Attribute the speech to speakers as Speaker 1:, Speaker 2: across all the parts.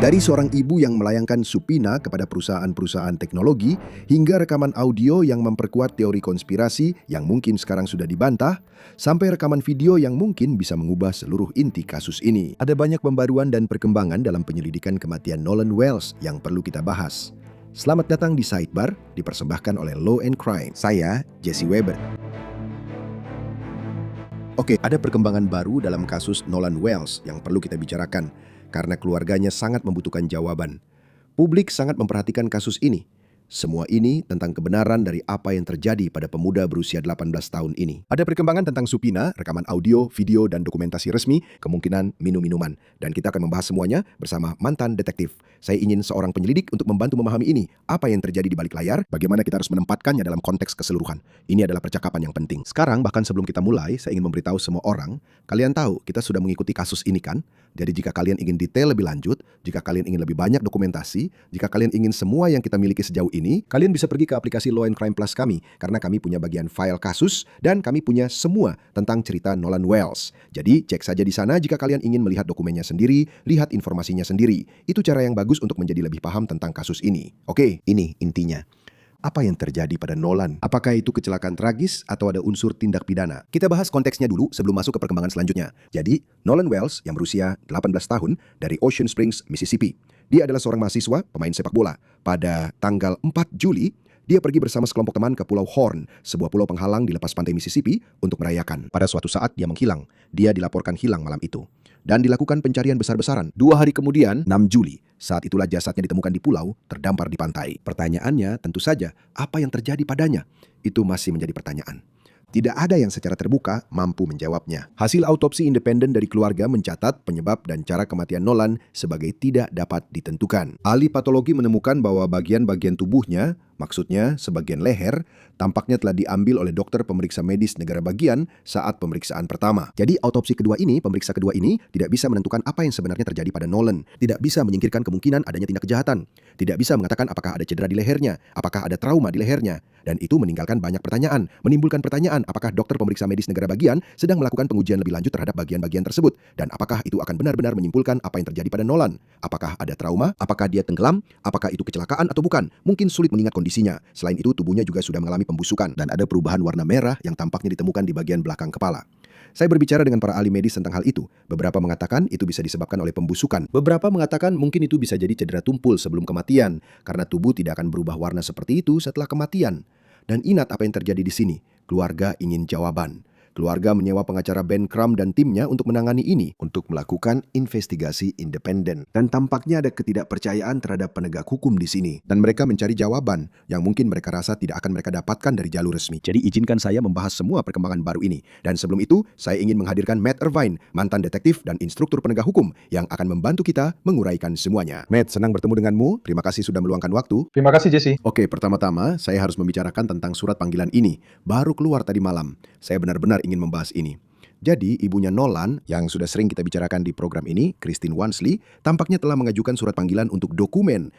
Speaker 1: Dari seorang ibu yang melayangkan subpoena kepada perusahaan-perusahaan teknologi hingga rekaman audio yang memperkuat teori konspirasi yang mungkin sekarang sudah dibantah, sampai rekaman video yang mungkin bisa mengubah seluruh inti kasus ini. Ada banyak pembaruan dan perkembangan dalam penyelidikan kematian Nolan Wells yang perlu kita bahas. Selamat datang di Sidebar, dipersembahkan oleh Law and Crime. Saya Jesse Weber. Oke, ada perkembangan baru dalam kasus Nolan Wells yang perlu kita bicarakan, karena keluarganya sangat membutuhkan jawaban. Publik sangat memperhatikan kasus ini. Semua ini tentang kebenaran dari apa yang terjadi pada pemuda berusia 18 tahun ini. Ada perkembangan tentang subpoena, rekaman audio, video, dan dokumentasi resmi, kemungkinan minum-minuman. Dan kita akan membahas semuanya bersama mantan detektif. Saya ingin seorang penyelidik untuk membantu memahami ini. Apa yang terjadi di balik layar, bagaimana kita harus menempatkannya dalam konteks keseluruhan. Ini adalah percakapan yang penting. Sekarang, bahkan sebelum kita mulai, saya ingin memberitahu semua orang, kalian tahu kita sudah mengikuti kasus ini kan? Jadi jika kalian ingin detail lebih lanjut, jika kalian ingin lebih banyak dokumentasi, jika kalian ingin semua yang kita miliki sejauh ini, kalian bisa pergi ke aplikasi Law and Crime Plus kami, karena kami punya bagian file kasus dan kami punya semua tentang cerita Nolan Wells. Jadi cek saja di sana jika kalian ingin melihat dokumennya sendiri, lihat informasinya sendiri. Itu cara yang bagus untuk menjadi lebih paham tentang kasus ini. Oke, ini intinya. Apa yang terjadi pada Nolan? Apakah itu kecelakaan tragis atau ada unsur tindak pidana? Kita bahas konteksnya dulu sebelum masuk ke perkembangan selanjutnya. Jadi, Nolan Wells yang berusia 18 tahun dari Ocean Springs, Mississippi. Dia adalah seorang mahasiswa, pemain sepak bola. Pada tanggal 4 Juli, dia pergi bersama sekelompok teman ke Pulau Horn, sebuah pulau penghalang di lepas pantai Mississippi, untuk merayakan. Pada suatu saat dia menghilang. Dia dilaporkan hilang malam itu. Dan dilakukan pencarian besar-besaran. 2 hari kemudian, 6 Juli, saat itulah jasadnya ditemukan di pulau, terdampar di pantai. Pertanyaannya tentu saja, apa yang terjadi padanya? Itu masih menjadi pertanyaan. Tidak ada yang secara terbuka mampu menjawabnya. Hasil autopsi independen dari keluarga mencatat penyebab dan cara kematian Nolan sebagai tidak dapat ditentukan. Ahli patologi menemukan bahwa bagian-bagian tubuhnya, maksudnya sebagian leher, tampaknya telah diambil oleh dokter pemeriksa medis negara bagian saat pemeriksaan pertama. Jadi autopsi pemeriksa kedua ini tidak bisa menentukan apa yang sebenarnya terjadi pada Nolan. Tidak bisa menyingkirkan kemungkinan adanya tindak kejahatan. Tidak bisa mengatakan apakah ada cedera di lehernya, apakah ada trauma di lehernya. Dan itu meninggalkan banyak pertanyaan, menimbulkan pertanyaan apakah dokter pemeriksa medis negara bagian sedang melakukan pengujian lebih lanjut terhadap bagian-bagian tersebut. Dan apakah itu akan benar-benar menyimpulkan apa yang terjadi pada Nolan. Apakah ada trauma, apakah dia tenggelam, apakah itu kecelakaan atau bukan. Mungkin sulit mengingat kondisinya. Selain itu tubuhnya juga sudah mengalami pembusukan dan ada perubahan warna merah yang tampaknya ditemukan di bagian belakang kepala. Saya berbicara dengan para ahli medis tentang hal itu. Beberapa mengatakan itu bisa disebabkan oleh pembusukan. Beberapa mengatakan mungkin itu bisa jadi cedera tumpul sebelum kematian, karena tubuh tidak akan berubah warna seperti itu setelah kematian. Dan ingat apa yang terjadi di sini. Keluarga ingin jawaban. Keluarga menyewa pengacara Ben Crumb dan timnya untuk menangani ini, untuk melakukan investigasi independen. Dan tampaknya ada ketidakpercayaan terhadap penegak hukum di sini. Dan mereka mencari jawaban yang mungkin mereka rasa tidak akan mereka dapatkan dari jalur resmi. Jadi izinkan saya membahas semua perkembangan baru ini. Dan sebelum itu, saya ingin menghadirkan Matt Irvine, mantan detektif dan instruktur penegak hukum, yang akan membantu kita menguraikan semuanya. Matt, senang bertemu denganmu. Terima kasih sudah meluangkan waktu.
Speaker 2: Terima kasih, Jesse.
Speaker 1: Oke, pertama-tama saya harus membicarakan tentang surat panggilan ini. Baru keluar tadi malam. Saya benar-benar ingin membahas ini. Jadi, ibunya Nolan, yang sudah sering kita bicarakan di program ini, Christine Wansley, tampaknya telah mengajukan surat panggilan untuk dokumen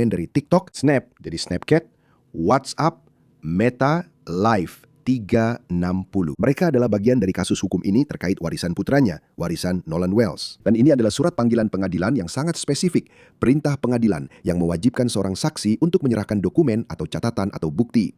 Speaker 1: dari TikTok, Snap, jadi Snapchat, WhatsApp, Meta, Live 360. Mereka adalah bagian dari kasus hukum ini terkait warisan putranya, warisan Nolan Wells. Dan ini adalah surat panggilan pengadilan yang sangat spesifik, perintah pengadilan yang mewajibkan seorang saksi untuk menyerahkan dokumen atau catatan atau bukti.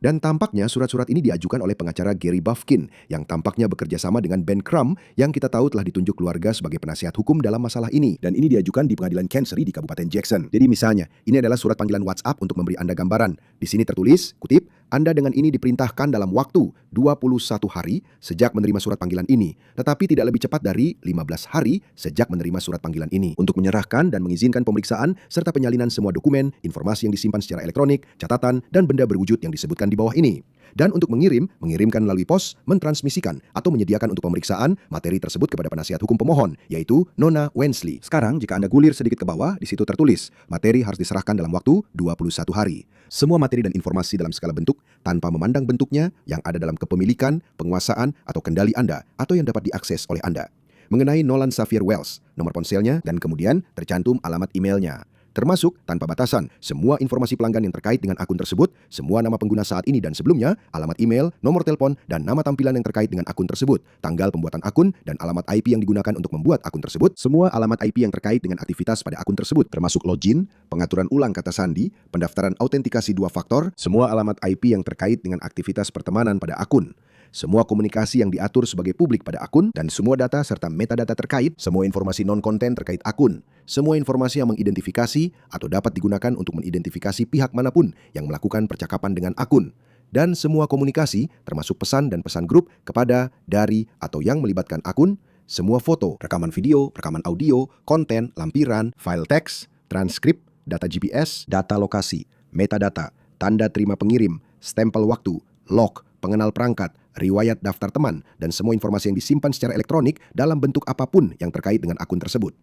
Speaker 1: Dan tampaknya surat-surat ini diajukan oleh pengacara Gary Bufkin yang tampaknya bekerja sama dengan Ben Crumb yang kita tahu telah ditunjuk keluarga sebagai penasihat hukum dalam masalah ini. Dan ini diajukan di pengadilan Chancery di Kabupaten Jackson. Jadi misalnya, ini adalah surat panggilan WhatsApp untuk memberi Anda gambaran. Di sini tertulis, kutip, Anda dengan ini diperintahkan dalam waktu 21 hari sejak menerima surat panggilan ini, tetapi tidak lebih cepat dari 15 hari sejak menerima surat panggilan ini untuk menyerahkan dan mengizinkan pemeriksaan serta penyalinan semua dokumen, informasi yang disimpan secara elektronik, catatan, dan benda berwujud yang disebutkan di bawah ini. Dan untuk mengirimkan melalui pos, mentransmisikan atau menyediakan untuk pemeriksaan materi tersebut kepada penasihat hukum pemohon, yaitu Nona Wansley. Sekarang, jika Anda gulir sedikit ke bawah, di situ tertulis, materi harus diserahkan dalam waktu 21 hari. Semua materi dan informasi dalam segala bentuk, tanpa memandang bentuknya, yang ada dalam kepemilikan, penguasaan, atau kendali Anda, atau yang dapat diakses oleh Anda. Mengenai Nolan Xavier Wells, nomor ponselnya, dan kemudian tercantum alamat emailnya. termasuk tanpa batasan. Semua informasi pelanggan yang terkait dengan akun tersebut, semua nama pengguna saat ini dan sebelumnya, alamat email, nomor telepon, dan nama tampilan yang terkait dengan akun tersebut, tanggal pembuatan akun, dan alamat IP yang digunakan untuk membuat akun tersebut, semua alamat IP yang terkait dengan aktivitas pada akun tersebut, termasuk login, pengaturan ulang kata sandi, pendaftaran autentikasi 2 faktor, semua alamat IP yang terkait dengan aktivitas pertemanan pada akun, semua komunikasi yang diatur sebagai publik pada akun, dan semua data serta metadata terkait, semua informasi non-konten terkait akun, semua informasi yang mengidentifikasi atau dapat digunakan untuk mengidentifikasi pihak manapun yang melakukan percakapan dengan akun, dan semua komunikasi termasuk pesan dan pesan grup kepada, dari, atau yang melibatkan akun, semua foto, rekaman video, rekaman audio, konten, lampiran, file teks, transkrip, data GPS, data lokasi, metadata, tanda terima pengirim, stempel waktu, log, pengenal perangkat, riwayat daftar teman, dan semua informasi yang disimpan secara elektronik dalam bentuk apapun yang terkait dengan akun tersebut.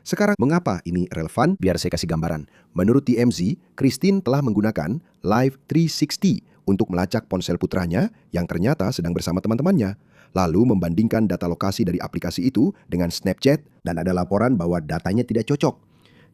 Speaker 1: Sekarang, mengapa ini relevan? Biar saya kasih gambaran. Menurut TMZ, Christine telah menggunakan Live 360 untuk melacak ponsel putranya yang ternyata sedang bersama teman-temannya, lalu membandingkan data lokasi dari aplikasi itu dengan Snapchat, dan ada laporan bahwa datanya tidak cocok.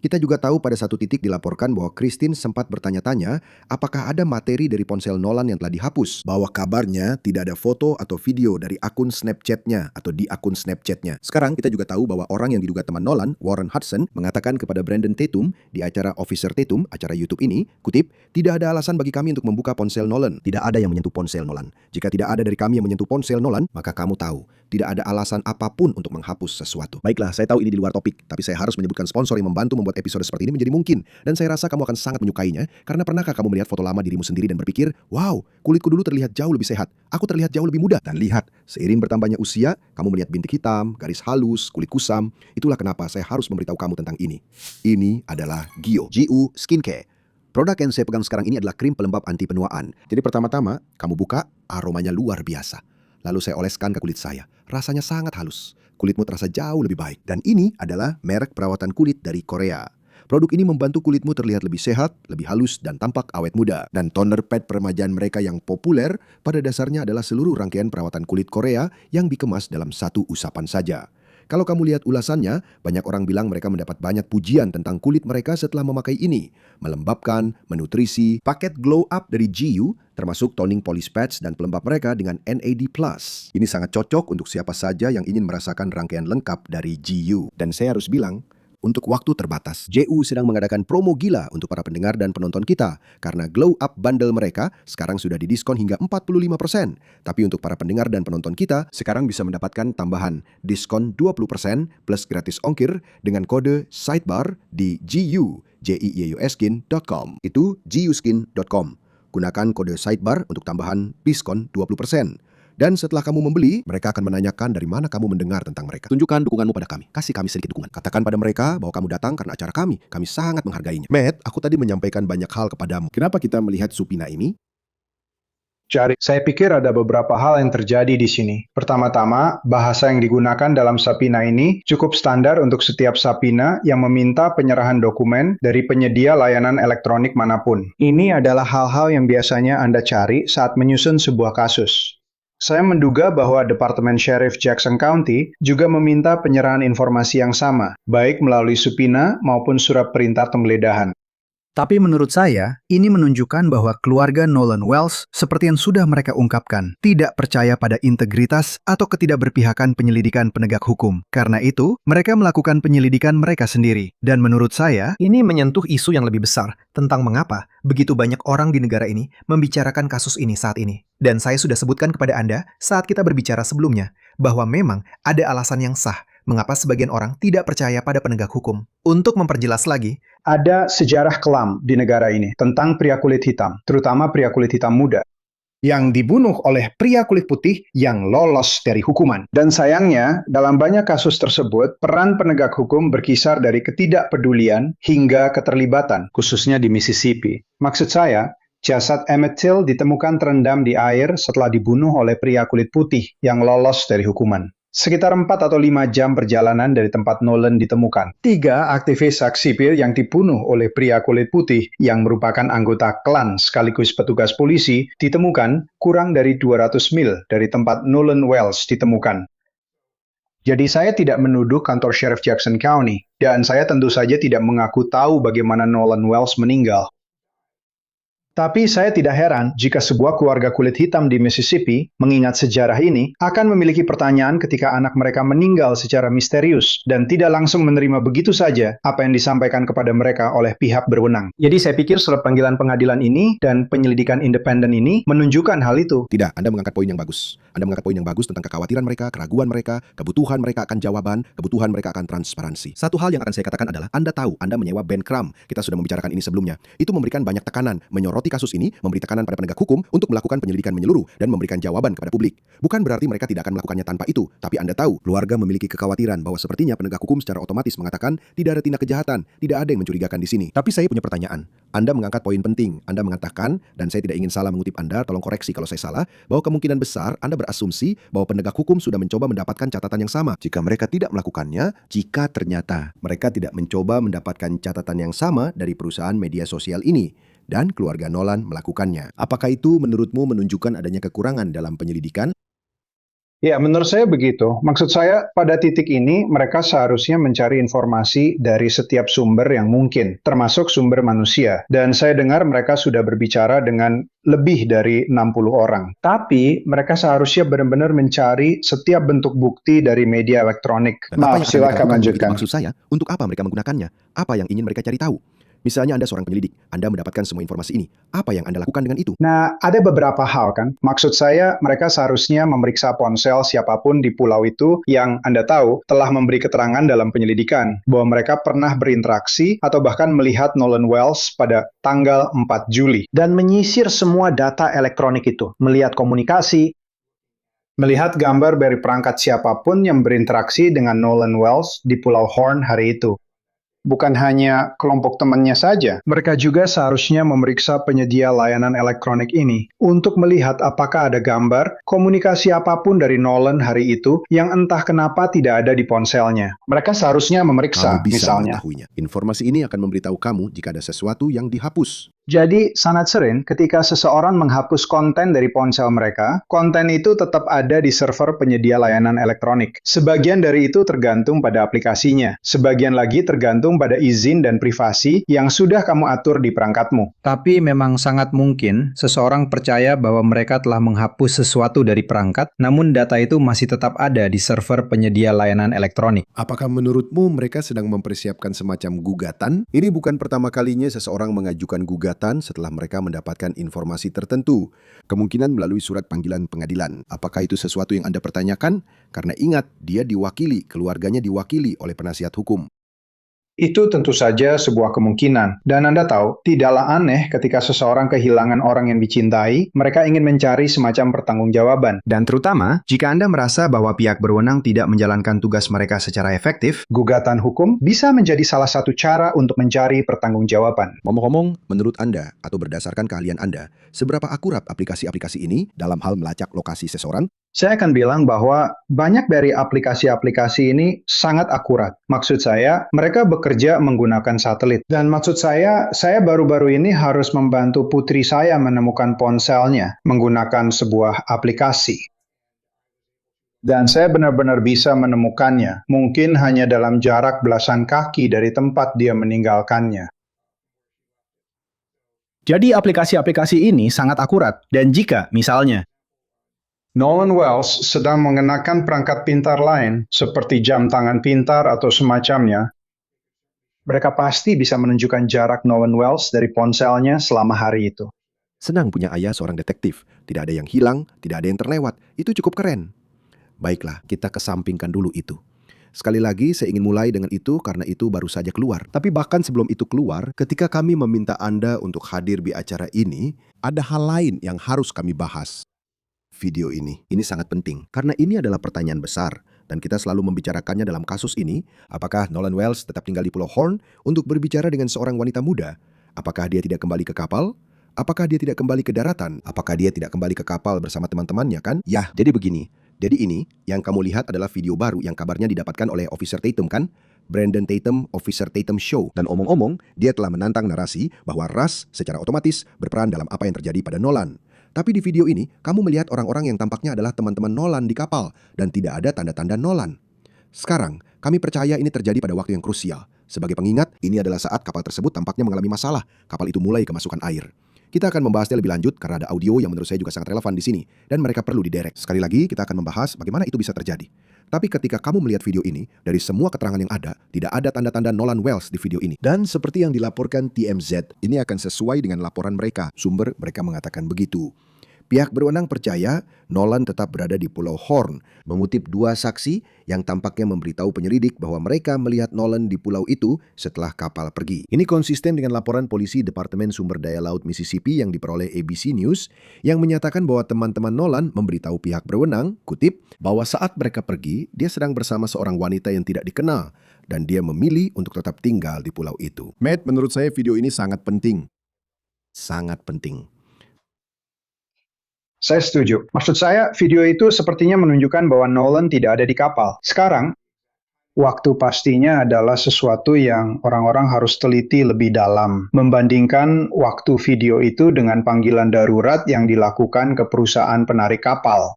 Speaker 1: Kita juga tahu pada satu titik dilaporkan bahwa Christine sempat bertanya-tanya apakah ada materi dari ponsel Nolan yang telah dihapus. Bahwa kabarnya tidak ada foto atau video dari akun Snapchat-nya atau di akun Snapchat-nya. Sekarang kita juga tahu bahwa orang yang diduga teman Nolan, Warren Hudson, mengatakan kepada Brandon Tatum di acara Officer Tatum, acara YouTube ini, kutip, "Tidak ada alasan bagi kami untuk membuka ponsel Nolan. Tidak ada yang menyentuh ponsel Nolan. Jika tidak ada dari kami yang menyentuh ponsel Nolan, maka kamu tahu, tidak ada alasan apapun untuk menghapus sesuatu." Baiklah, saya tahu ini di luar topik, tapi saya harus menyebutkan sponsor yang membantu membuat episode seperti ini menjadi mungkin, dan saya rasa kamu akan sangat menyukainya, karena pernahkah kamu melihat foto lama dirimu sendiri dan berpikir, wow, kulitku dulu terlihat jauh lebih sehat, aku terlihat jauh lebih muda. Dan lihat, seiring bertambahnya usia, kamu melihat bintik hitam, garis halus, kulit kusam. Itulah kenapa saya harus memberitahu kamu tentang ini. Ini adalah GIO, GU Skincare. Produk yang saya pegang sekarang ini adalah krim pelembab anti penuaan. Jadi pertama-tama, kamu buka, aromanya luar biasa. Lalu saya oleskan ke kulit saya. Rasanya sangat halus. Kulitmu terasa jauh lebih baik. Dan ini adalah merek perawatan kulit dari Korea. Produk ini membantu kulitmu terlihat lebih sehat, lebih halus, dan tampak awet muda. Dan toner pad peremajaan mereka yang populer pada dasarnya adalah seluruh rangkaian perawatan kulit Korea yang dikemas dalam satu usapan saja. Kalau kamu lihat ulasannya, banyak orang bilang mereka mendapat banyak pujian tentang kulit mereka setelah memakai ini. Melembabkan, menutrisi, paket Glow Up dari GU, termasuk toning polish pads dan pelembab mereka dengan NAD+. Ini sangat cocok untuk siapa saja yang ingin merasakan rangkaian lengkap dari GU. Dan saya harus bilang, untuk waktu terbatas, JU sedang mengadakan promo gila untuk para pendengar dan penonton kita, karena Glow Up bundle mereka sekarang sudah didiskon hingga 45%. Tapi untuk para pendengar dan penonton kita, sekarang bisa mendapatkan tambahan diskon 20% plus gratis ongkir dengan kode sidebar di giuskin.com. Itu giuskin.com. Gunakan kode sidebar untuk tambahan diskon 20%. Dan setelah kamu membeli, mereka akan menanyakan dari mana kamu mendengar tentang mereka. Tunjukkan dukunganmu pada kami. Kasih kami sedikit dukungan. Katakan pada mereka bahwa kamu datang karena acara kami. Kami sangat menghargainya. Matt, aku tadi menyampaikan banyak hal kepadamu. Kenapa kita melihat Supina ini?
Speaker 2: Jadi, saya pikir ada beberapa hal yang terjadi di sini. Pertama-tama, bahasa yang digunakan dalam Sapina ini cukup standar untuk setiap Sapina yang meminta penyerahan dokumen dari penyedia layanan elektronik manapun. Ini adalah hal-hal yang biasanya Anda cari saat menyusun sebuah kasus. Saya menduga bahwa Departemen Sheriff Jackson County juga meminta penyerahan informasi yang sama, baik melalui subpoena maupun surat perintah penggeledahan.
Speaker 3: Tapi menurut saya, ini menunjukkan bahwa keluarga Nolan Wells, seperti yang sudah mereka ungkapkan, tidak percaya pada integritas atau ketidakberpihakan penyelidikan penegak hukum. Karena itu, mereka melakukan penyelidikan mereka sendiri. Dan menurut saya, ini menyentuh isu yang lebih besar tentang mengapa begitu banyak orang di negara ini membicarakan kasus ini saat ini. Dan saya sudah sebutkan kepada Anda saat kita berbicara sebelumnya, bahwa memang ada alasan yang sah mengapa sebagian orang tidak percaya pada penegak hukum. Untuk memperjelas lagi,
Speaker 2: ada sejarah kelam di negara ini tentang pria kulit hitam, terutama pria kulit hitam muda, yang dibunuh oleh pria kulit putih yang lolos dari hukuman. Dan sayangnya, dalam banyak kasus tersebut, peran penegak hukum berkisar dari ketidakpedulian hingga keterlibatan, khususnya di Mississippi. Maksud saya, jasad Emmett Till ditemukan terendam di air setelah dibunuh oleh pria kulit putih yang lolos dari hukuman. Sekitar 4 atau 5 jam perjalanan dari tempat Nolan ditemukan. 3 aktivis hak sipil yang dibunuh oleh pria kulit putih yang merupakan anggota klan sekaligus petugas polisi ditemukan kurang dari 200 mil dari tempat Nolan Wells ditemukan. Jadi saya tidak menuduh kantor Sheriff Jackson County, dan saya tentu saja tidak mengaku tahu bagaimana Nolan Wells meninggal. Tapi saya tidak heran jika sebuah keluarga kulit hitam di Mississippi, mengingat sejarah ini, akan memiliki pertanyaan ketika anak mereka meninggal secara misterius dan tidak langsung menerima begitu saja apa yang disampaikan kepada mereka oleh pihak berwenang. Jadi saya pikir surat panggilan pengadilan ini dan penyelidikan independen ini menunjukkan hal itu.
Speaker 1: Tidak, Anda mengangkat poin yang bagus. Anda mengangkat poin yang bagus tentang kekhawatiran mereka, keraguan mereka, kebutuhan mereka akan jawaban, kebutuhan mereka akan transparansi. Satu hal yang akan saya katakan adalah, Anda tahu, Anda menyewa Ben Crumb. Kita sudah membicarakan ini sebelumnya. Itu memberikan banyak tekanan, menyoroti kasus ini, memberi tekanan pada penegak hukum untuk melakukan penyelidikan menyeluruh dan memberikan jawaban kepada publik. Bukan berarti mereka tidak akan melakukannya tanpa itu, tapi Anda tahu, keluarga memiliki kekhawatiran bahwa sepertinya penegak hukum secara otomatis mengatakan tidak ada tindak kejahatan, tidak ada yang mencurigakan di sini. Tapi saya punya pertanyaan. Anda mengangkat poin penting. Anda mengatakan, dan saya tidak ingin salah mengutip Anda, tolong koreksi kalau saya salah, bahwa kemungkinan besar Anda berasumsi bahwa penegak hukum sudah mencoba mendapatkan catatan yang sama. Jika mereka tidak melakukannya, jika ternyata mereka tidak mencoba mendapatkan catatan yang sama dari perusahaan media sosial ini, dan keluarga Nolan melakukannya. Apakah itu menurutmu menunjukkan adanya kekurangan dalam penyelidikan?
Speaker 2: Ya, menurut saya begitu. Maksud saya, pada titik ini, mereka seharusnya mencari informasi dari setiap sumber yang mungkin, termasuk sumber manusia. Dan saya dengar mereka sudah berbicara dengan lebih dari 60 orang. Tapi, mereka seharusnya benar-benar mencari setiap bentuk bukti dari media elektronik.
Speaker 1: Dan apa
Speaker 2: Maaf,
Speaker 1: yang akan
Speaker 2: silakan
Speaker 1: mereka lakukan?
Speaker 2: lanjutkan.
Speaker 1: Maksud saya, untuk apa mereka menggunakannya? Apa yang ingin mereka cari tahu? Misalnya Anda seorang penyelidik, Anda mendapatkan semua informasi ini. Apa yang Anda lakukan dengan itu?
Speaker 2: Nah, ada beberapa hal kan. Maksud saya, mereka seharusnya memeriksa ponsel siapapun di pulau itu yang Anda tahu telah memberi keterangan dalam penyelidikan bahwa mereka pernah berinteraksi atau bahkan melihat Nolan Wells pada tanggal 4 Juli. Dan menyisir semua data elektronik itu, melihat komunikasi, melihat gambar dari perangkat siapapun yang berinteraksi dengan Nolan Wells di Pulau Horn hari itu. Bukan hanya kelompok temannya saja, mereka juga seharusnya memeriksa penyedia layanan elektronik ini untuk melihat apakah ada gambar, komunikasi apapun dari Nolan hari itu yang entah kenapa tidak ada di ponselnya. Mereka seharusnya memeriksa,
Speaker 1: Kamu bisa
Speaker 2: misalnya.
Speaker 1: mengetahuinya. Informasi ini akan memberitahu kamu jika ada sesuatu yang dihapus.
Speaker 2: Jadi, sangat sering ketika seseorang menghapus konten dari ponsel mereka, konten itu tetap ada di server penyedia layanan elektronik. Sebagian dari itu tergantung pada aplikasinya. Sebagian lagi tergantung pada izin dan privasi yang sudah kamu atur di perangkatmu.
Speaker 4: Tapi memang sangat mungkin seseorang percaya bahwa mereka telah menghapus sesuatu dari perangkat, namun data itu masih tetap ada di server penyedia layanan elektronik.
Speaker 1: Apakah menurutmu mereka sedang mempersiapkan semacam gugatan? Ini bukan pertama kalinya seseorang mengajukan gugatan setelah mereka mendapatkan informasi tertentu. Kemungkinan melalui surat panggilan pengadilan. Apakah itu sesuatu yang Anda pertanyakan? Karena ingat, dia diwakili, keluarganya diwakili oleh penasihat hukum.
Speaker 2: Itu tentu saja sebuah kemungkinan. Dan Anda tahu, tidaklah aneh ketika seseorang kehilangan orang yang dicintai, mereka ingin mencari semacam pertanggungjawaban.
Speaker 3: Dan terutama, jika Anda merasa bahwa pihak berwenang tidak menjalankan tugas mereka secara efektif,
Speaker 2: Gugatan hukum bisa menjadi salah satu cara untuk mencari pertanggungjawaban.
Speaker 1: Ngomong-ngomong, menurut Anda atau berdasarkan keahlian Anda, seberapa akurat aplikasi-aplikasi ini dalam hal melacak lokasi seseorang?
Speaker 2: Saya akan bilang bahwa banyak dari aplikasi-aplikasi ini sangat akurat. Maksud saya, mereka bekerja menggunakan satelit. Dan maksud saya baru-baru ini harus membantu putri saya menemukan ponselnya menggunakan sebuah aplikasi. Dan saya benar-benar bisa menemukannya, mungkin hanya dalam jarak belasan kaki dari tempat dia meninggalkannya.
Speaker 5: Jadi aplikasi-aplikasi ini sangat akurat. Dan jika, misalnya,
Speaker 2: Nolan Wells sedang mengenakan perangkat pintar lain, seperti jam tangan pintar atau semacamnya, mereka pasti bisa menunjukkan jarak Nolan Wells dari ponselnya selama hari itu.
Speaker 1: Senang punya ayah seorang detektif. Tidak ada yang hilang, tidak ada yang terlewat. Itu cukup keren. Baiklah, kita kesampingkan dulu itu. Sekali lagi, saya ingin mulai dengan itu karena itu baru saja keluar. Tapi bahkan sebelum itu keluar, ketika kami meminta Anda untuk hadir di acara ini, ada hal lain yang harus kami bahas. Video ini sangat penting karena ini adalah pertanyaan besar dan kita selalu membicarakannya dalam kasus ini. Apakah Nolan Wells tetap tinggal di Pulau Horn untuk berbicara dengan seorang wanita muda? Apakah dia tidak kembali ke kapal? Apakah dia tidak kembali ke daratan? Apakah dia tidak kembali ke kapal bersama teman-temannya kan? Ya, jadi begini. Jadi ini yang kamu lihat adalah video baru yang kabarnya didapatkan oleh Officer Tatum kan? Brandon Tatum, Officer Tatum Show. Dan omong-omong, dia telah menantang narasi bahwa ras secara otomatis berperan dalam apa yang terjadi pada Nolan. Tapi di video ini, kamu melihat orang-orang yang tampaknya adalah teman-teman Nolan di kapal dan tidak ada tanda-tanda Nolan. Sekarang, kami percaya ini terjadi pada waktu yang krusial. Sebagai pengingat, ini adalah saat kapal tersebut tampaknya mengalami masalah. Kapal itu mulai kemasukan air. Kita akan membahasnya lebih lanjut karena ada audio yang menurut saya juga sangat relevan di sini dan mereka perlu diderek. Sekali lagi, kita akan membahas bagaimana itu bisa terjadi. Tapi ketika kamu melihat video ini, dari semua keterangan yang ada, tidak ada tanda-tanda Nolan Wells di video ini. Dan seperti yang dilaporkan TMZ, ini akan sesuai dengan laporan mereka. Sumber mereka mengatakan begitu. Pihak berwenang percaya Nolan tetap berada di Pulau Horn, mengutip dua saksi yang tampaknya memberitahu penyelidik bahwa mereka melihat Nolan di pulau itu setelah kapal pergi. Ini konsisten dengan laporan polisi Departemen Sumber Daya Laut Mississippi yang diperoleh ABC News yang menyatakan bahwa teman-teman Nolan memberitahu pihak berwenang, kutip, bahwa saat mereka pergi, dia sedang bersama seorang wanita yang tidak dikenal dan dia memilih untuk tetap tinggal di pulau itu. Matt, menurut saya video ini sangat penting. Sangat penting.
Speaker 2: Saya setuju. Maksud saya, video itu sepertinya menunjukkan bahwa Nolan tidak ada di kapal. Sekarang, waktu pastinya adalah sesuatu yang orang-orang harus teliti lebih dalam. Membandingkan waktu video itu dengan panggilan darurat yang dilakukan ke perusahaan penarik kapal.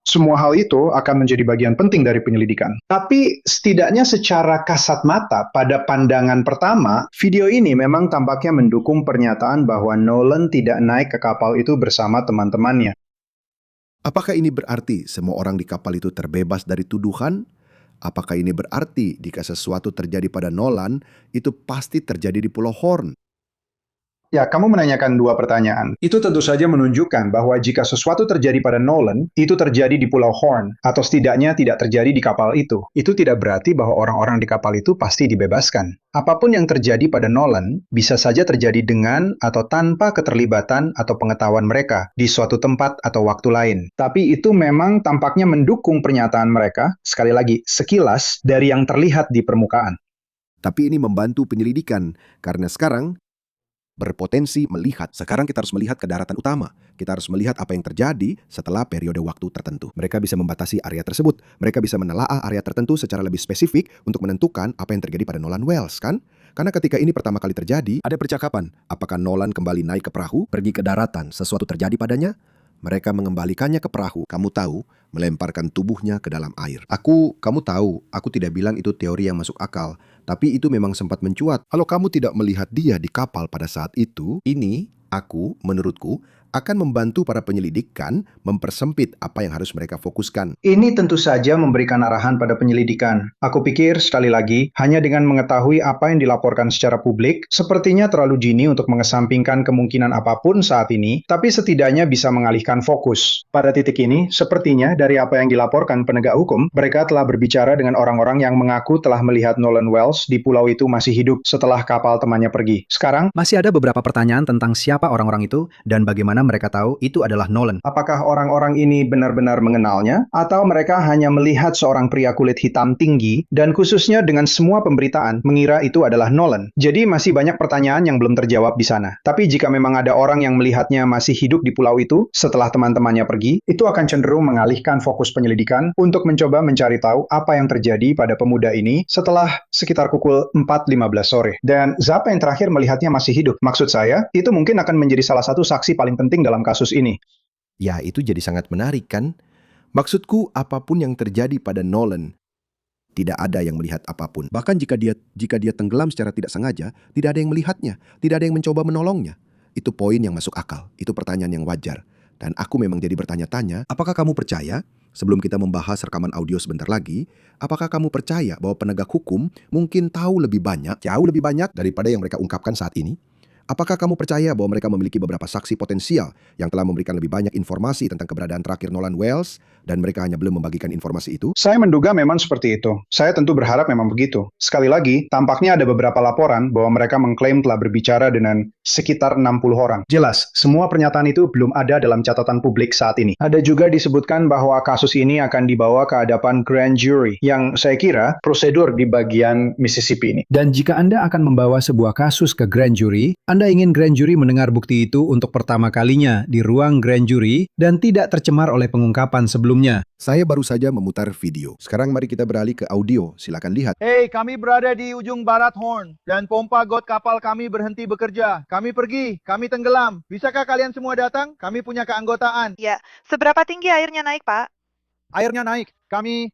Speaker 2: Semua hal itu akan menjadi bagian penting dari penyelidikan. Tapi setidaknya secara kasat mata, pada pandangan pertama, video ini memang tampaknya mendukung pernyataan bahwa Nolan tidak naik ke kapal itu bersama teman-temannya.
Speaker 1: Apakah ini berarti semua orang di kapal itu terbebas dari tuduhan? Apakah ini berarti jika sesuatu terjadi pada Nolan, itu pasti terjadi di Pulau Horn?
Speaker 2: Ya, kamu menanyakan dua pertanyaan. Itu tentu saja menunjukkan bahwa jika sesuatu terjadi pada Nolan, itu terjadi di Pulau Horn, atau setidaknya tidak terjadi di kapal itu. Itu tidak berarti bahwa orang-orang di kapal itu pasti dibebaskan. Apapun yang terjadi pada Nolan, bisa saja terjadi dengan atau tanpa keterlibatan atau pengetahuan mereka di suatu tempat atau waktu lain. Tapi itu memang tampaknya mendukung pernyataan mereka, sekali lagi, sekilas dari yang terlihat di permukaan.
Speaker 1: Tapi ini membantu penyelidikan, karena sekarang berpotensi melihat. Sekarang kita harus melihat ke daratan utama. Kita harus melihat apa yang terjadi setelah periode waktu tertentu. Mereka bisa membatasi area tersebut. Mereka bisa menelaah area tertentu secara lebih spesifik untuk menentukan apa yang terjadi pada Nolan Wells, kan? Karena ketika ini pertama kali terjadi, ada percakapan. Apakah Nolan kembali naik ke perahu, pergi ke daratan, sesuatu terjadi padanya? Mereka mengembalikannya ke perahu, kamu tahu, melemparkan tubuhnya ke dalam air. Kamu tahu, aku tidak bilang itu teori yang masuk akal, tapi itu memang sempat mencuat. Kalau kamu tidak melihat dia di kapal pada saat itu, ini, menurutku, akan membantu para penyelidik kan mempersempit apa yang harus mereka fokuskan.
Speaker 2: Ini tentu saja memberikan arahan pada penyelidikan. Aku pikir, sekali lagi, hanya dengan mengetahui apa yang dilaporkan secara publik, sepertinya terlalu dini untuk mengesampingkan kemungkinan apapun saat ini, tapi setidaknya bisa mengalihkan fokus. Pada titik ini, sepertinya dari apa yang dilaporkan penegak hukum, mereka telah berbicara dengan orang-orang yang mengaku telah melihat Nolan Wells di pulau itu masih hidup setelah kapal temannya pergi. Sekarang,
Speaker 3: Masih ada beberapa pertanyaan tentang siapa orang-orang itu dan bagaimana mereka tahu itu adalah Nolan.
Speaker 2: apakah orang-orang ini benar-benar mengenalnya, atau mereka hanya melihat seorang pria kulit hitam tinggi, dan khususnya dengan semua pemberitaan, mengira itu adalah Nolan. Jadi masih banyak pertanyaan yang belum terjawab di sana. Tapi jika memang ada orang yang melihatnya masih hidup di pulau itu, setelah teman-temannya pergi, itu akan cenderung mengalihkan fokus penyelidikan untuk mencoba mencari tahu apa yang terjadi pada pemuda ini setelah sekitar pukul 4.15 sore. Dan siapa yang terakhir melihatnya masih hidup? Maksud saya, itu mungkin akan menjadi salah satu saksi paling penting dalam kasus ini.
Speaker 1: Ya, itu jadi sangat menarik kan? Maksudku, apapun yang terjadi pada Nolan, tidak ada yang melihat apapun. Bahkan jika dia tenggelam secara tidak sengaja, tidak ada yang melihatnya, tidak ada yang mencoba menolongnya. Itu poin yang masuk akal, itu pertanyaan yang wajar. Dan aku memang jadi bertanya-tanya, apakah kamu percaya, sebelum kita membahas rekaman audio sebentar lagi, apakah kamu percaya bahwa penegak hukum mungkin tahu lebih banyak, jauh lebih banyak daripada yang mereka ungkapkan saat ini? Apakah kamu percaya bahwa mereka memiliki beberapa saksi potensial yang telah memberikan lebih banyak informasi tentang keberadaan terakhir Nolan Wells dan mereka hanya belum membagikan informasi itu?
Speaker 2: Saya menduga memang seperti itu. Saya tentu berharap memang begitu. Sekali lagi, tampaknya ada beberapa laporan bahwa mereka mengklaim telah berbicara dengan sekitar 60 orang. Jelas, semua pernyataan itu belum ada dalam catatan publik saat ini. Ada juga disebutkan bahwa kasus ini akan dibawa ke hadapan grand jury, yang saya kira prosedur di bagian Mississippi ini.
Speaker 3: Dan jika Anda akan membawa sebuah kasus ke grand jury, Anda ingin grand jury mendengar bukti itu untuk pertama kalinya di ruang grand jury dan tidak tercemar oleh pengungkapan sebelumnya.
Speaker 1: Saya baru saja memutar video. Sekarang mari kita beralih ke audio. Silakan lihat.
Speaker 6: Hei, kami berada di ujung barat Horn dan pompa got kapal kami berhenti bekerja. Kami pergi, kami tenggelam. Bisakah kalian semua datang? Kami punya keanggotaan.
Speaker 7: Ya, seberapa tinggi airnya naik, Pak?
Speaker 6: Airnya naik. Kami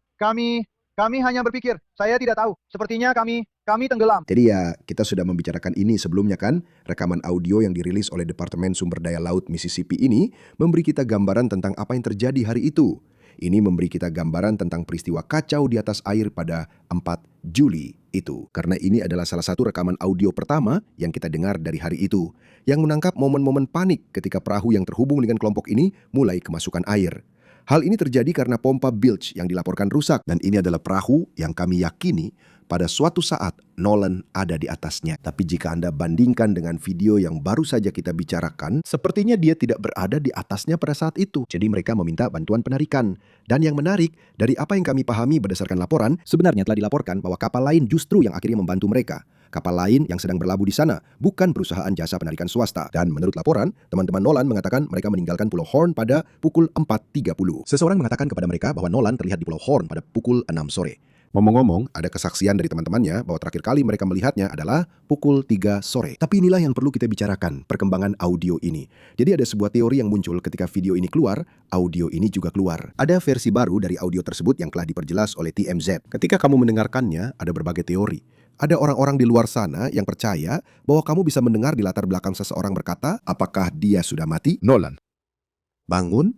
Speaker 6: Kami hanya berpikir, saya tidak tahu. Sepertinya kami tenggelam.
Speaker 1: Jadi ya, kita sudah membicarakan ini sebelumnya kan? Rekaman audio yang dirilis oleh Departemen Sumber Daya Laut Mississippi ini memberi kita gambaran tentang apa yang terjadi hari itu. Ini memberi kita gambaran tentang peristiwa kacau di atas air pada 4 Juli itu. Karena ini adalah salah satu rekaman audio pertama yang kita dengar dari hari itu, yang menangkap momen-momen panik ketika perahu yang terhubung dengan kelompok ini mulai kemasukan air. Hal ini terjadi karena pompa bilge yang dilaporkan rusak, dan ini adalah perahu yang kami yakini pada suatu saat Nolan ada di atasnya. Tapi jika Anda bandingkan dengan video yang baru saja kita bicarakan, sepertinya dia tidak berada di atasnya pada saat itu. Jadi mereka meminta bantuan penarikan. Dan yang menarik, dari apa yang kami pahami berdasarkan laporan, sebenarnya telah dilaporkan bahwa kapal lain justru yang akhirnya membantu mereka. Kapal lain yang sedang berlabuh di sana, bukan perusahaan jasa penarikan swasta. Dan menurut laporan, teman-teman Nolan mengatakan mereka meninggalkan Pulau Horn pada pukul 4.30. Seseorang mengatakan kepada mereka bahwa Nolan terlihat di Pulau Horn pada pukul 6 sore. Ngomong-ngomong, ada kesaksian dari teman-temannya bahwa terakhir kali mereka melihatnya adalah pukul 3 sore. Tapi inilah yang perlu kita bicarakan, perkembangan audio ini. Jadi ada sebuah teori yang muncul ketika video ini keluar, audio ini juga keluar. Ada versi baru dari audio tersebut yang telah diperjelas oleh TMZ. Ketika kamu mendengarkannya, ada berbagai teori. Ada orang-orang di luar sana yang percaya bahwa kamu bisa mendengar di latar belakang seseorang berkata, apakah dia sudah mati? Nolan, bangun.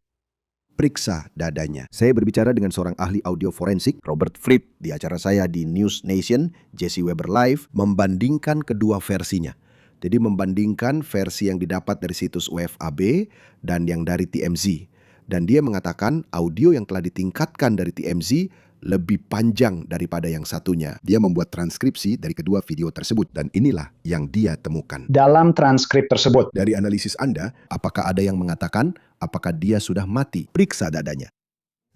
Speaker 1: Periksa dadanya. Saya berbicara dengan seorang ahli audio forensik, Robert Fripp, di acara saya di News Nation, Jesse Weber Live, membandingkan kedua versinya. Jadi membandingkan versi yang didapat dari situs UFAB dan yang dari TMZ. Dan dia mengatakan audio yang telah ditingkatkan dari TMZ lebih panjang daripada yang satunya. Dia membuat transkripsi dari kedua video tersebut dan inilah yang dia temukan.
Speaker 2: Dalam transkrip tersebut,
Speaker 1: Dari analisis Anda, apakah ada yang mengatakan apakah dia sudah mati? Periksa dadanya.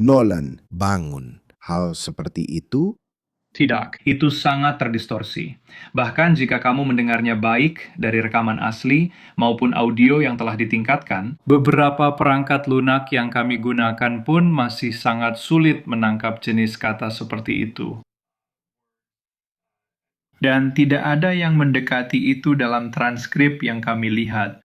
Speaker 1: Nolan, bangun. Hal seperti itu
Speaker 7: Tidak, itu sangat terdistorsi. Bahkan jika kamu mendengarnya baik dari rekaman asli maupun audio yang telah ditingkatkan, beberapa perangkat lunak yang kami gunakan pun masih sangat sulit menangkap jenis kata seperti itu. Dan tidak ada yang mendekati itu dalam transkrip yang kami lihat.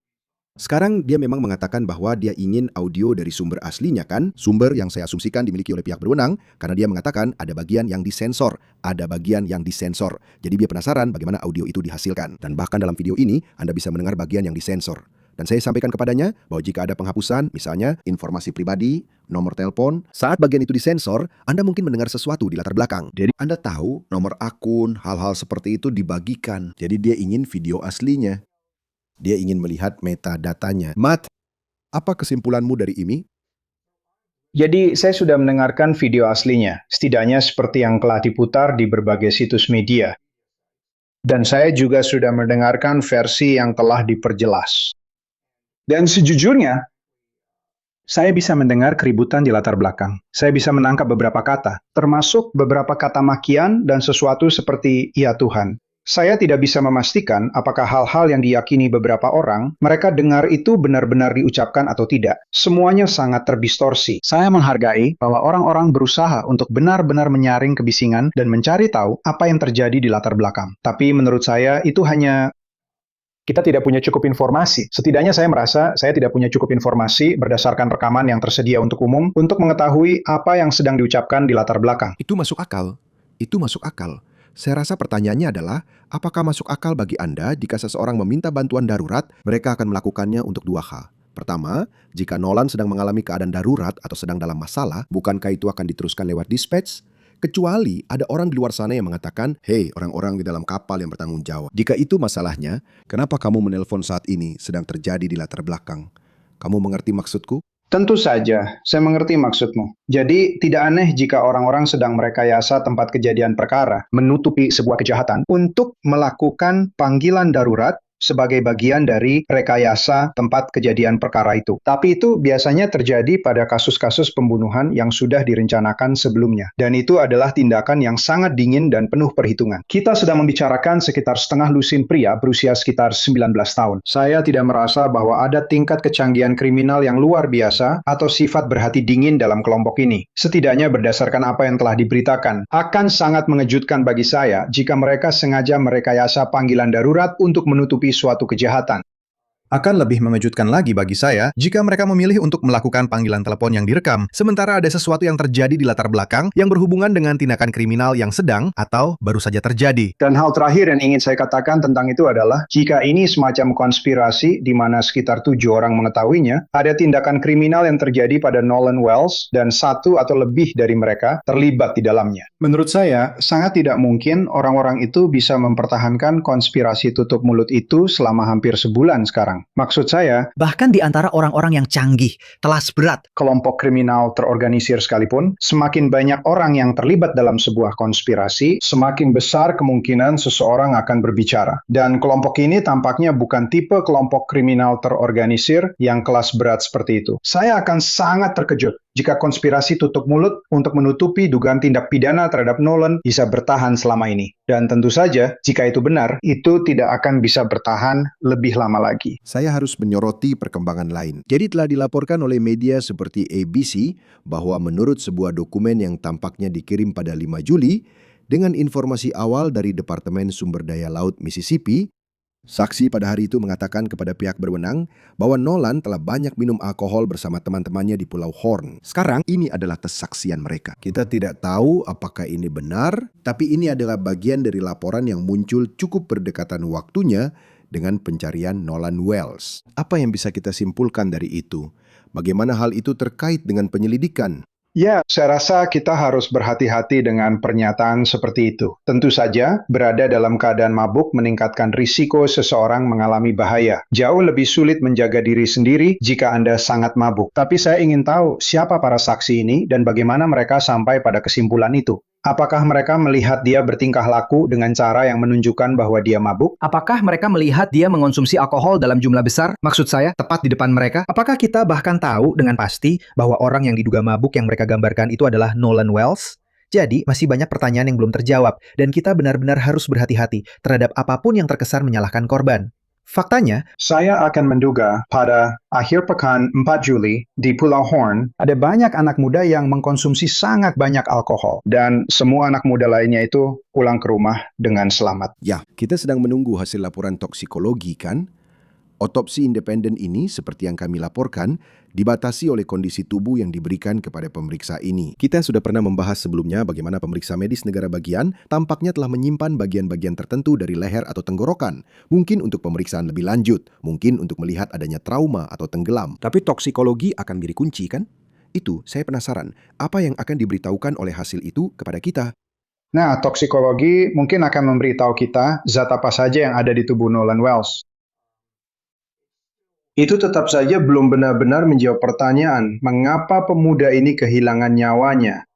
Speaker 1: Sekarang dia memang mengatakan bahwa dia ingin audio dari sumber aslinya kan? Sumber yang saya asumsikan dimiliki oleh pihak berwenang karena dia mengatakan ada bagian yang disensor. Ada bagian yang disensor. Jadi dia penasaran bagaimana audio itu dihasilkan. Dan bahkan dalam video ini Anda bisa mendengar bagian yang disensor. Dan saya sampaikan kepadanya bahwa jika ada penghapusan, misalnya informasi pribadi, nomor telepon, saat bagian itu disensor, Anda mungkin mendengar sesuatu di latar belakang. Jadi Anda tahu nomor akun, hal-hal seperti itu dibagikan. Jadi dia ingin video aslinya. Dia ingin melihat metadatanya. Matt, apa kesimpulanmu dari ini?
Speaker 2: jadi saya sudah mendengarkan video aslinya, setidaknya seperti yang telah diputar di berbagai situs media. Dan saya juga sudah mendengarkan versi yang telah diperjelas. Dan sejujurnya, saya bisa mendengar keributan di latar belakang. Saya bisa menangkap beberapa kata, termasuk beberapa kata makian dan sesuatu seperti "Ya Tuhan". Saya tidak bisa memastikan apakah hal-hal yang diyakini beberapa orang, mereka dengar itu benar-benar diucapkan atau tidak. Semuanya sangat terdistorsi. Saya menghargai bahwa orang-orang berusaha untuk benar-benar menyaring kebisingan dan mencari tahu apa yang terjadi di latar belakang. Tapi menurut saya itu hanya kita tidak punya cukup informasi. Setidaknya saya merasa saya tidak punya cukup informasi berdasarkan rekaman yang tersedia untuk umum untuk mengetahui apa yang sedang diucapkan di latar belakang.
Speaker 1: Itu masuk akal. Itu masuk akal. Saya rasa pertanyaannya adalah, apakah masuk akal bagi Anda jika seseorang meminta bantuan darurat, mereka akan melakukannya untuk dua hal. Pertama, jika Nolan sedang mengalami keadaan darurat atau sedang dalam masalah, bukankah itu akan diteruskan lewat dispatch? Kecuali ada orang di luar sana yang mengatakan, "Hei, orang-orang di dalam kapal yang bertanggung jawab." Jika itu masalahnya, kenapa kamu menelpon saat ini sedang terjadi di latar belakang? Kamu mengerti maksudku?
Speaker 2: Tentu saja, saya mengerti maksudmu. Jadi, tidak aneh jika orang-orang sedang merekayasa tempat kejadian perkara, menutupi sebuah kejahatan, untuk melakukan panggilan darurat sebagai bagian dari rekayasa tempat kejadian perkara itu. Tapi itu biasanya terjadi pada kasus-kasus pembunuhan yang sudah direncanakan sebelumnya. Dan itu adalah tindakan yang sangat dingin dan penuh perhitungan. Kita sedang membicarakan sekitar setengah lusin pria berusia sekitar 19 tahun. Saya tidak merasa bahwa ada tingkat kecanggihan kriminal yang luar biasa atau sifat berhati dingin dalam kelompok ini. Setidaknya berdasarkan apa yang telah diberitakan, akan sangat mengejutkan bagi saya jika mereka sengaja merekayasa panggilan darurat untuk menutupi suatu kejahatan.
Speaker 3: Akan lebih mengejutkan lagi bagi saya jika mereka memilih untuk melakukan panggilan telepon yang direkam, sementara ada sesuatu yang terjadi di latar belakang yang berhubungan dengan tindakan kriminal yang sedang atau baru saja terjadi.
Speaker 2: Dan hal terakhir yang ingin saya katakan tentang itu adalah, jika ini semacam konspirasi di mana sekitar 7 orang mengetahuinya, ada tindakan kriminal yang terjadi pada Nolan Wells dan 1 atau lebih dari mereka terlibat di dalamnya. Menurut saya, sangat tidak mungkin orang-orang itu bisa mempertahankan konspirasi tutup mulut itu selama hampir sebulan sekarang. Maksud saya,
Speaker 8: Bahkan di antara orang-orang yang canggih, telas berat,
Speaker 2: kelompok kriminal terorganisir sekalipun, semakin banyak orang yang terlibat dalam sebuah konspirasi, semakin besar kemungkinan seseorang akan berbicara. Dan kelompok ini tampaknya bukan tipe kelompok kriminal terorganisir yang kelas berat seperti itu. Saya akan sangat terkejut jika konspirasi tutup mulut untuk menutupi dugaan tindak pidana terhadap Nolan bisa bertahan selama ini. Dan tentu saja, jika itu benar, itu tidak akan bisa bertahan lebih lama lagi.
Speaker 1: Saya harus menyoroti perkembangan lain. Jadi telah dilaporkan oleh media seperti ABC bahwa menurut sebuah dokumen yang tampaknya dikirim pada 5 Juli, dengan informasi awal dari Departemen Sumber Daya Laut Mississippi, saksi pada hari itu mengatakan kepada pihak berwenang bahwa Nolan telah banyak minum alkohol bersama teman-temannya di Pulau Horn. Sekarang ini adalah kesaksian mereka. Kita tidak tahu apakah ini benar, tapi ini adalah bagian dari laporan yang muncul cukup berdekatan waktunya dengan pencarian Nolan Wells. Apa yang bisa kita simpulkan dari itu? Bagaimana hal itu terkait dengan penyelidikan?
Speaker 2: Ya, saya rasa kita harus berhati-hati dengan pernyataan seperti itu. Tentu saja, berada dalam keadaan mabuk meningkatkan risiko seseorang mengalami bahaya. Jauh lebih sulit menjaga diri sendiri jika Anda sangat mabuk. Tapi saya ingin tahu siapa para saksi ini dan bagaimana mereka sampai pada kesimpulan itu. Apakah mereka melihat dia bertingkah laku dengan cara yang menunjukkan bahwa dia mabuk?
Speaker 8: apakah mereka melihat dia mengonsumsi alkohol dalam jumlah besar? Maksud saya, tepat di depan mereka. Apakah kita bahkan tahu dengan pasti bahwa orang yang diduga mabuk yang mereka gambarkan itu adalah Nolan Wells? Jadi, masih banyak pertanyaan yang belum terjawab, dan kita benar-benar harus berhati-hati terhadap apapun yang terkesan menyalahkan korban. Faktanya,
Speaker 2: Saya akan menduga pada akhir pekan 4 Juli di Pulau Horn, ada banyak anak muda yang mengkonsumsi sangat banyak alkohol. Dan semua anak muda lainnya itu pulang ke rumah dengan selamat.
Speaker 1: Ya, kita sedang menunggu hasil laporan toksikologi kan? Otopsi independen ini, seperti yang kami laporkan, dibatasi oleh kondisi tubuh yang diberikan kepada pemeriksa ini. Kita sudah pernah membahas sebelumnya bagaimana pemeriksa medis negara bagian tampaknya telah menyimpan bagian-bagian tertentu dari leher atau tenggorokan, mungkin untuk pemeriksaan lebih lanjut, mungkin untuk melihat adanya trauma atau tenggelam. Tapi toksikologi akan menjadi kunci kan? Itu, saya penasaran, apa yang akan diberitahukan oleh hasil itu kepada kita?
Speaker 2: Nah, toksikologi mungkin akan memberitahu kita zat apa saja yang ada di tubuh Nolan Wells. Itu tetap saja belum benar-benar menjawab pertanyaan, mengapa pemuda ini kehilangan nyawanya?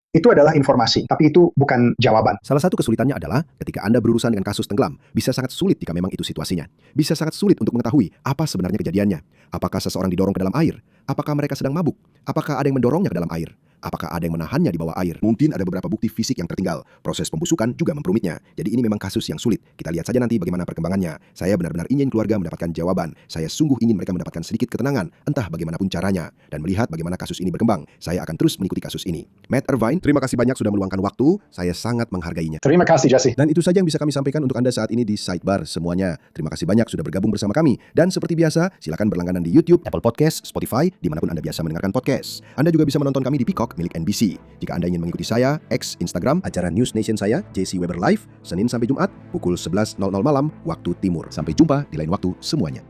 Speaker 2: Itu adalah informasi, tapi itu bukan jawaban.
Speaker 1: Salah satu kesulitannya adalah ketika Anda berurusan dengan kasus tenggelam, bisa sangat sulit jika memang itu situasinya. Bisa sangat sulit untuk mengetahui apa sebenarnya kejadiannya. Apakah seseorang didorong ke dalam air? Apakah mereka sedang mabuk? Apakah ada yang mendorongnya ke dalam air? Apakah ada yang menahannya di bawah air? Mungkin ada beberapa bukti fisik yang tertinggal. Proses pembusukan juga memperumitnya. Jadi ini memang kasus yang sulit. Kita lihat saja nanti bagaimana perkembangannya. Saya benar-benar ingin keluarga mendapatkan jawaban. Saya sungguh ingin mereka mendapatkan sedikit ketenangan, entah bagaimanapun caranya. Dan melihat bagaimana kasus ini berkembang. Saya akan terus mengikuti kasus ini. Matt Irvine, terima kasih banyak sudah meluangkan waktu. Saya sangat menghargainya.
Speaker 2: Terima kasih, Jesse.
Speaker 1: Dan itu saja yang bisa kami sampaikan untuk Anda saat ini di Sidebar semuanya. Terima kasih banyak sudah bergabung bersama kami. Dan seperti biasa, silakan berlangganan di YouTube, Apple Podcast, Spotify, dimanapun Anda biasa mendengarkan podcast. Anda juga bisa menonton kami di Peacock milik NBC. Jika Anda ingin mengikuti saya, Instagram, acara News Nation saya, JC Weber Live, Senin sampai Jumat, pukul 11.00 malam, waktu timur. Sampai jumpa di lain waktu semuanya.